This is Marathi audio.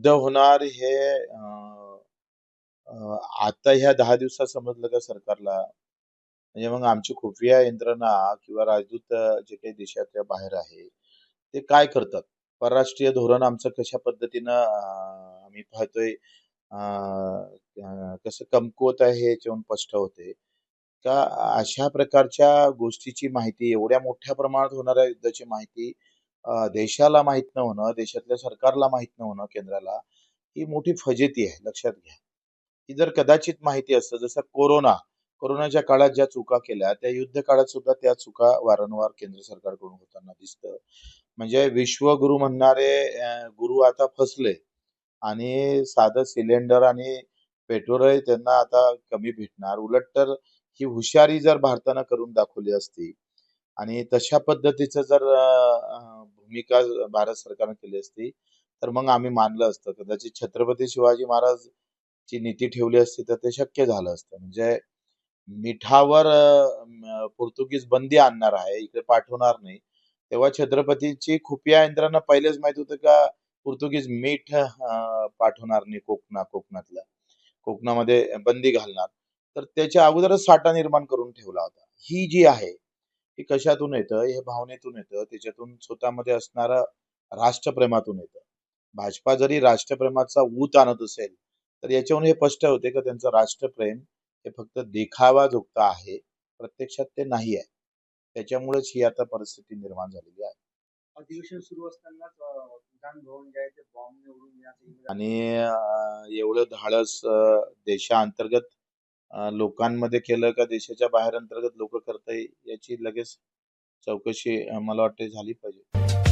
युद्ध होणार हे आता ह्या 10 दिवसात समजलं का सरकारला? म्हणजे मग आमची खुफिया यंत्रणा किंवा राजदूत जे काही देशाच्या बाहेर आहे, ते काय करतात? परराष्ट्रीय धोरण आमचं कशा पद्धतीनं आम्ही पाहतोय कसं कमकुवत आहे हे याच्यावरून स्पष्ट होते. का अशा प्रकारच्या गोष्टीची माहिती, एवढ्या मोठ्या प्रमाणात होणाऱ्या युद्धाची माहिती देशाला माहीत न होणं, देशातल्या सरकारला माहीत न होणं केंद्राला, ही मोठी फजिती आहे. लक्षात घ्या. ही जर कदाचित माहिती असतं, जसं कोरोनाच्या काळात ज्या चुका केल्या, त्या युद्ध काळात सुद्धा त्या चुका वारंवार केंद्र सरकारकडून होताना दिसतं. म्हणजे विश्वगुरू म्हणणारे गुरु आता फसले आणि साधं सिलेंडर आणि पेट्रोलही त्यांना आता कमी भेटणार. उलट तर ही हुशारी जर भारतानं करून दाखवली असती आणि तशा पद्धतीचं जर भूमिका भारत सरकारनं केली असती, तर मग आम्ही मानलं असतं. कदाचित छत्रपती शिवाजी महाराज ची नीती ठेवली असती तर ते शक्य झालं असतं. म्हणजे मिठावर पोर्तुगीज बंदी आणणार आहे, इकडे पाठवणार नाही. तेव्हा छत्रपतीची खुफिया यंत्रणा पहिलेच माहित होतं का पोर्तुगीज मीठ पाठवणार नाही कोकणातल्या. कोकणामध्ये बंदी घालणार. तर त्याच्या अगोदरच साठा निर्माण करून ठेवला होता. ही जी आहे, ही कशातून येतं? हे भावनेतून येतं. त्याच्यातून स्वतःमध्ये असणारं राष्ट्रप्रेमातून येतं. भाजपा जरी राष्ट्रप्रेमाचा ऊत आणत असेल, तर याच्यावरून हे स्पष्ट होते का त्यांचं राष्ट्रप्रेम हे फक्त देखावाजोगतं आहे. प्रत्यक्षात ते नाही आहे. त्याच्यामुळेच ही आता परिस्थिती निर्माण झालेली आहे. अधिवेशन सुरू असतानाच विधान भवन जे आहे ते बॉम्ब निवडून येण्याचं आणि एवढं धाडस देशांतर्गत लोकांमध्ये केलं का देशाच्या बाहेर अंतर्गत लोक करताय याची लगेच चौकशी मला वाटते झाली पाहिजे.